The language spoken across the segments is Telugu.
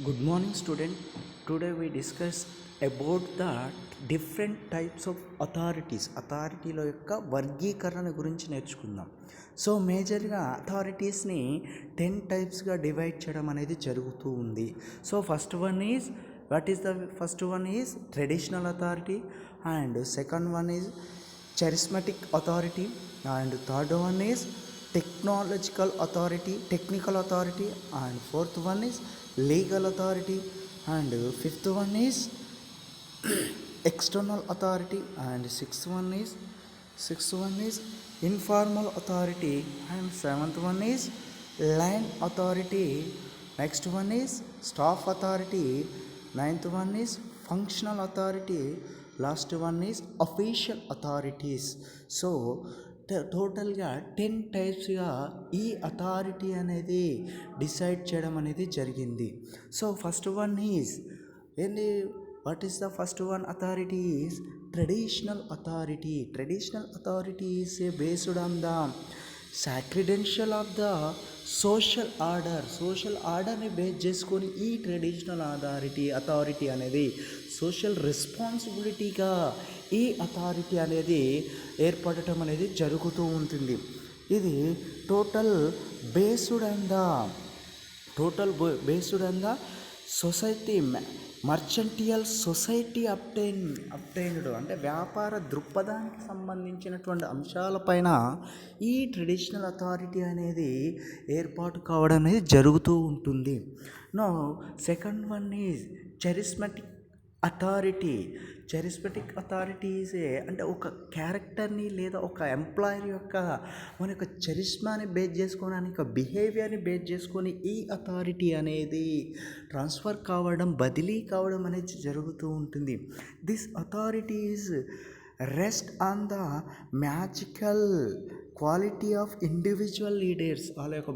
Good morning, student. Today we discuss about the different types of authorities. అథారిటీల యొక్క వర్గీకరణ గురించి నేర్చుకుందాం. సో మేజర్గా అథారిటీస్ని 10 టైప్స్గా డివైడ్ చేయడం అనేది జరుగుతూ ఉంది. So first one is traditional authority, and second one is charismatic authority, and third one is technical authority, and fourth one is legal authority, and fifth one is external authority, and sixth one is informal authority, and seventh one is land authority. Next one is staff authority. Ninth one is functional authority. Last one is official authorities. So టోటల్గా 10 టైప్స్గా ఈ అథారిటీ అనేది డిసైడ్ చేయడం అనేది జరిగింది. సో ఫస్ట్ వన్ ఈజ్ ఏంది, what is the first one authority is traditional authority. Traditional authority is based on the sacredential of the social ఆర్డర్ని బేస్ చేసుకొని ఈ ట్రెడిషనల్ అథారిటీ అనేది సోషల్ రెస్పాన్సిబిలిటీగా ఈ అథారిటీ అనేది ఏర్పడటం అనేది జరుగుతూ ఉంటుంది. ఇది based on the society mercantile society obtained అంటే వ్యాపార దృక్పథానికి సంబంధించినటువంటి అంశాలపైన ఈ ట్రెడిషనల్ అథారిటీ అనేది ఏర్పాటు కావడం అనేది జరుగుతూ ఉంటుంది. No second one is charismatic authority అంటే ఒక క్యారెక్టర్ని లేదా ఒక ఎంప్లాయర్ యొక్క మన యొక్క చరిస్మాని బేస్ చేసుకోవడానికి, ఒక బిహేవియర్ని బేస్ చేసుకొని ఈ అథారిటీ అనేది ట్రాన్స్ఫర్ కావడం, బదిలీ కావడం అనేది జరుగుతూ ఉంటుంది. This authority is rest on the magical quality of individual leaders. వాళ్ళ యొక్క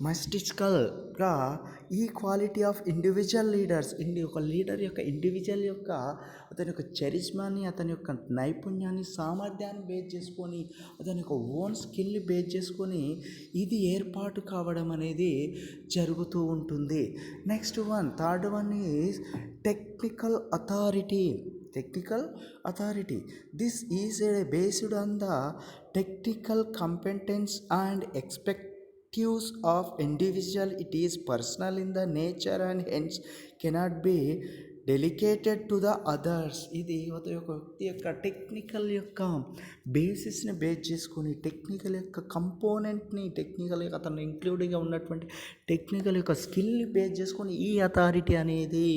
మస్టికల్గా ఈ క్వాలిటీ ఆఫ్ ఇండివిజువల్ లీడర్స్, ఒక లీడర్ యొక్క ఇండివిజువల్ యొక్క అతని యొక్క చరిస్మాని, అతని యొక్క నైపుణ్యాన్ని, సామర్థ్యాన్ని బేస్ చేసుకొని, అతని యొక్క ఓన్ స్కిల్ని బేస్ చేసుకొని ఇది ఏర్పాటు కావడం అనేది జరుగుతూ ఉంటుంది. Next one, third one is technical authority. This is based on the technical competence and expectations of individual. It is personal in the nature and hence cannot be delegated to the others. ఇది ఒక వ్యక్తి యొక్క టెక్నికల్ యొక్క బేసిస్ని బేస్ చేసుకొని, టెక్నికల్ యొక్క కంపోనెంట్ని, టెక్నికల్ యొక్క అతను ఇంక్లూడింగ్గా ఉన్నటువంటి టెక్నికల్ యొక్క స్కిల్ని బేస్ చేసుకొని ఈ అథారిటీ అనేది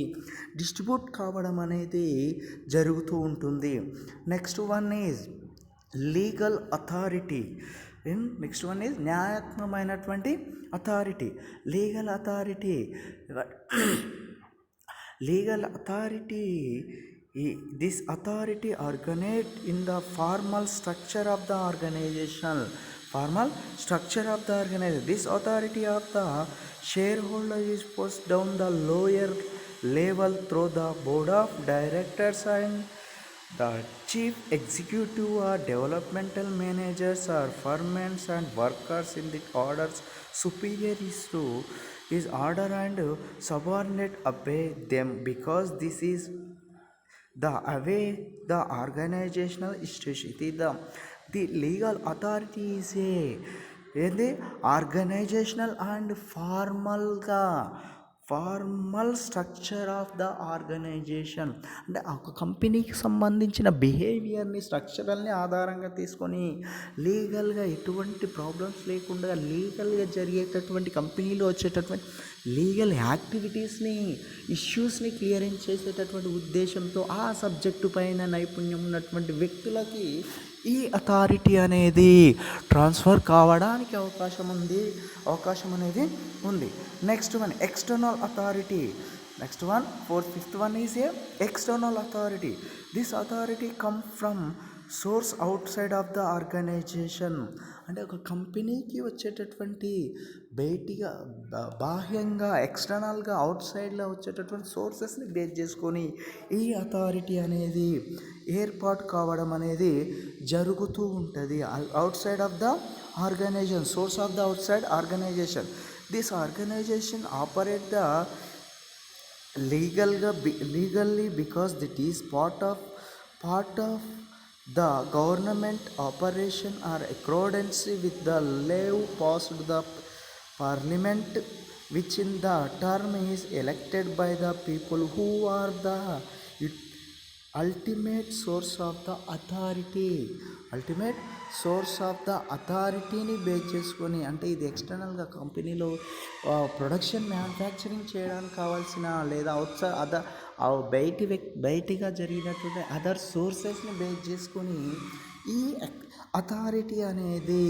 డిస్ట్రిబ్యూట్ కావడం అనేది జరుగుతూ ఉంటుంది. Next one is legal authority. Next one is న్యాయాత్మకమైనటువంటి authority. Legal authority, this authority originates in the formal structure of the organization. This authority of the shareholder is pushed down the lower level through the board of directors and the chief executive or developmental managers or foremen and workers in the orders superior is to his order and subordinate obey them, because this is the organizational institution. The legal authority is organizational and formal structure of the organization. అంటే ఒక కంపెనీకి సంబంధించిన బిహేవియర్ని, స్ట్రక్చరల్ని ఆధారంగా తీసుకొని లీగల్గా ఎటువంటి ప్రాబ్లమ్స్ లేకుండా లీగల్గా జరిగేటటువంటి కంపెనీలో వచ్చేటటువంటి లీగల్ యాక్టివిటీస్ని, ఇష్యూస్ని క్లియరెన్స్ చేసేటటువంటి ఉద్దేశంతో ఆ సబ్జెక్టు పైన నైపుణ్యం ఉన్నటువంటి వ్యక్తులకి ఈ అథారిటీ అనేది ట్రాన్స్ఫర్ కావడానికి అవకాశం అనేది ఉంది. Next one external authority. Fifth one is external authority. This authority come from source outside of the organization. అంటే ఒక కంపెనీకి వచ్చేటటువంటి బయటిగా, బాహ్యంగా, ఎక్స్టర్నల్గా, అవుట్ సైడ్లో వచ్చేటటువంటి సోర్సెస్ని బేస్ చేసుకొని ఈ అథారిటీ అనేది ఏర్పాటు కావడం అనేది జరుగుతూ ఉంటుంది. Out side of the organization, source of the outside organization. This organization operate the legally because it is part of the government operation or accordance with the law passed the parliament, which in the term is elected by the people who are the ultimate source of the authority. Ultimate source of the అథారిటీని బేస్ చేసుకొని, అంటే ఇది ఎక్స్టర్నల్గా కంపెనీలో ప్రొడక్షన్ మ్యానుఫ్యాక్చరింగ్ చేయడానికి కావాల్సిన లేదా అవుట్సైడ్ బయటిగా జరిగినటువంటి అదర్ సోర్సెస్ని బేస్ చేసుకొని ఈ అథారిటీ అనేది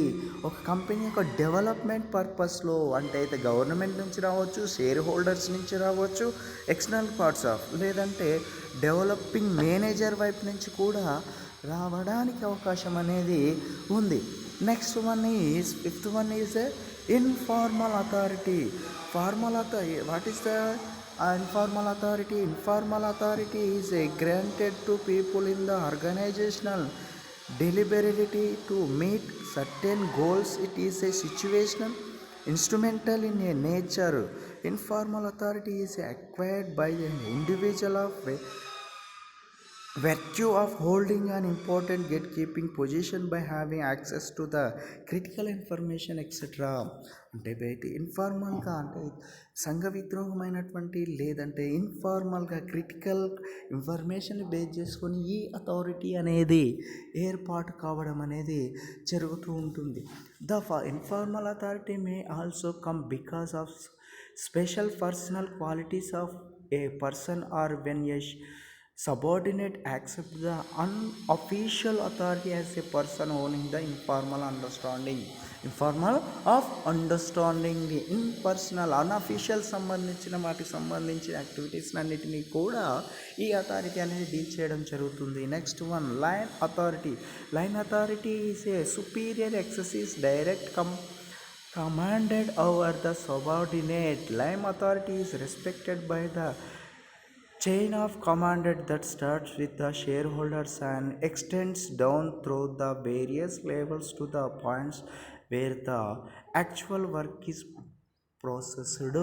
ఒక కంపెనీ యొక్క డెవలప్మెంట్ పర్పస్లో, అంటే అయితే గవర్నమెంట్ నుంచి రావచ్చు, షేర్ హోల్డర్స్ నుంచి రావచ్చు, ఎక్స్టర్నల్ పార్ట్స్ ఆఫ్, లేదంటే డెవలపింగ్ మేనేజర్ వైపు నుంచి కూడా రావడానికి అవకాశం అనేది ఉంది. Next fifth one is informal authority. What is the informal authority? Informal authority is granted to people in the organizational deliberability to meet certain goals. It is a situational, instrumental in a nature. Informal authority is acquired by an individual of virtue of holding an important gatekeeping position by having access to the critical information etc. అంటే బయట ఇన్ఫార్మల్గా అంటే సంఘ విద్రోహమైనటువంటి లేదంటే ఇన్ఫార్మల్గా క్రిటికల్ ఇన్ఫర్మేషన్ బేస్ చేసుకొని ఈ అథారిటీ అనేది ఏర్పాటు కావడం అనేది జరుగుతూ ఉంటుంది. The informal authority may also come because of special personal qualities of A person or when a subordinate accept the unofficial authority as a person owning the informal of understanding. impersonal unofficial సంబంధించిన వాటికి సంబంధించిన యాక్టివిటీస్ అన్నిటినీ కూడా ఈ అథారిటీ అనేది డీల్ చేయడం జరుగుతుంది. Next one line authority. Line authority is a superior exercise direct commanded over the subordinate. Line authority is respected by the chain of command that starts with the shareholders and extends down through the various levels to the points where the actual work is processed.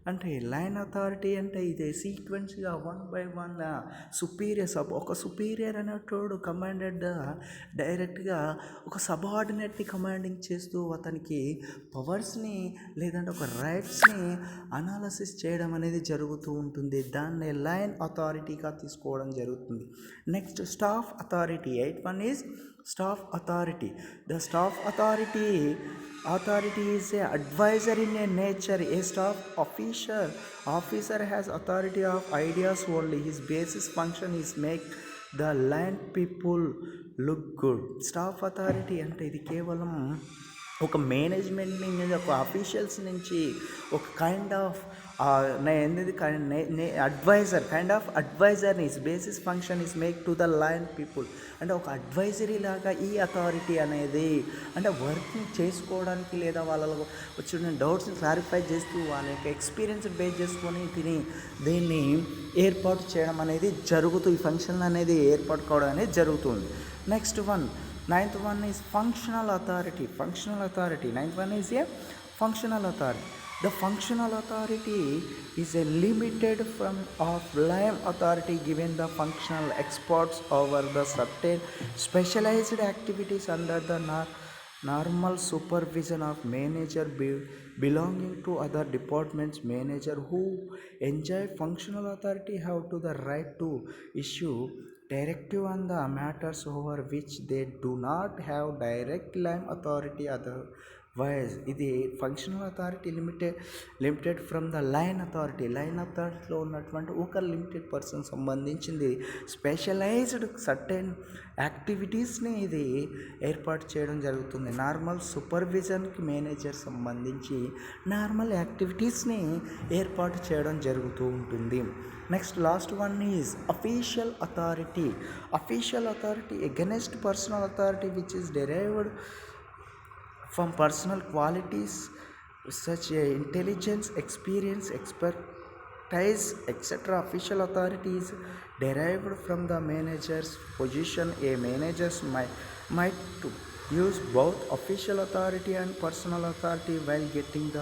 అంటే లైన్ అథారిటీ అంటే ఇదే సీక్వెన్స్గా 1 by 1 ఒక సుపీరియర్ అనేటోడు కమాండెడ్ డైరెక్ట్గా ఒక సబార్డినేట్ని కమాండింగ్ చేస్తూ అతనికి పవర్స్ని లేదంటే ఒక రైట్స్ని అనాలసిస్ చేయడం అనేది జరుగుతూ ఉంటుంది. దాన్ని లైన్ అథారిటీగా తీసుకోవడం జరుగుతుంది. Next staff authority. 8 is staff authority. The staff authority is a advisor in a nature. A staff officer has authority of ideas only. His basis function is make the land people look good. Staff authority అంటే ఇది కేవలం ఒక మేనేజ్మెంట్ నుంచి ఒక అఫీషియల్స్ నుంచి ఒక kind of advisor is basis function is make to the line people. అంటే ఒక అడ్వైజరీ లాగా ఈ అథారిటీ అనేది అంటే వర్క్ని చేసుకోవడానికి లేదా వాళ్ళకు వచ్చిన డౌట్స్ని క్లారిఫై చేస్తూ వాళ్ళ యొక్క ఎక్స్పీరియన్స్ బేస్ చేసుకొని దీన్ని ఏర్పాటు చేయడం అనేది జరుగుతూ ఈ ఫంక్షన్ అనేది ఏర్పాటు కావడం అనేది జరుగుతుంది. Next one 9th one is functional authority. 9th one is a functional authority. The functional authority is a limited form of line authority given the functional experts over the certain specialized activities under the normal supervision of manager belonging to other departments. Manager who enjoy functional authority have to the right to issue directive on the matters over which they do not have direct line authority. Otherwise ఇది functional authority limited from the line అథారిటీలో ఉన్నటువంటి ఒక లిమిటెడ్ పర్సన్ సంబంధించింది స్పెషలైజ్డ్ సర్టెన్ యాక్టివిటీస్ని ఇది ఏర్పాటు చేయడం జరుగుతుంది. నార్మల్ సూపర్విజన్కి మేనేజర్ సంబంధించి నార్మల్ యాక్టివిటీస్ని ఏర్పాటు చేయడం జరుగుతూ ఉంటుంది. Next last one is official authority. Official authority against personal authority which is derived from personal qualities such as intelligence, experience, expertise, etc. Official authority is derived from the manager's position. A manager might use both official authority and personal authority while getting the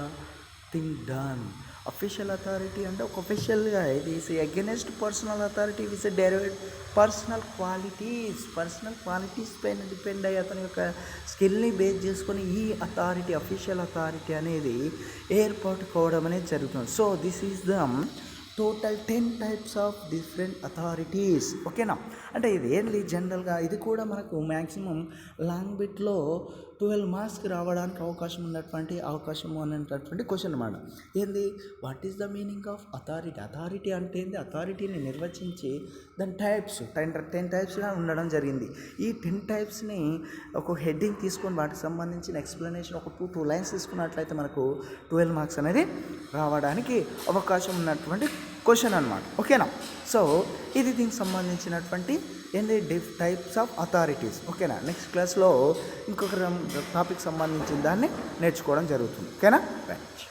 thing done. Official authority అంటే ఒక అఫీషియల్గా ఇది is against personal authority which derived personal qualities పైన డిపెండ్ అయ్యి అతని యొక్క స్కిల్ని బేస్ చేసుకొని ఈ అథారిటీ అఫీషియల్ అథారిటీ అనేది ఏర్పడుకోవడం అనేది జరుగుతుంది. So this is the total 10 types of different authorities. ఓకేనా, అంటే ఇది ఏంటి జనరల్గా ఇది కూడా మనకు మ్యాక్సిమం లాంగ్ బిట్లో 12 మార్క్స్కి రావడానికి అవకాశం అనేటటువంటి క్వశ్చన్ అన్నమాట. ఏంది, what is the meaning of authority? Authority అంటే ఏంది? అథారిటీని నిర్వచించి దాని టైప్స్ 10 టైప్స్గా ఉండడం జరిగింది. ఈ 10 టైప్స్ని ఒక హెడ్డింగ్ తీసుకొని వాటికి సంబంధించిన ఎక్స్ప్లెనేషన్ ఒక 2 లైన్స్ తీసుకున్నట్లయితే మనకు 12 మార్క్స్ అనేది రావడానికి అవకాశం ఉన్నటువంటి క్వశ్చన్ అనమాట. ఓకేనా, సో ఇది దీనికి సంబంధించినటువంటి ఏంటి టైప్స్ ఆఫ్ అథారిటీస్. ఓకేనా, నెక్స్ట్ క్లాస్లో ఇంకొక టాపిక్ సంబంధించిన దాన్ని నేర్చుకోవడం జరుగుతుంది. ఓకేనా, రైట్.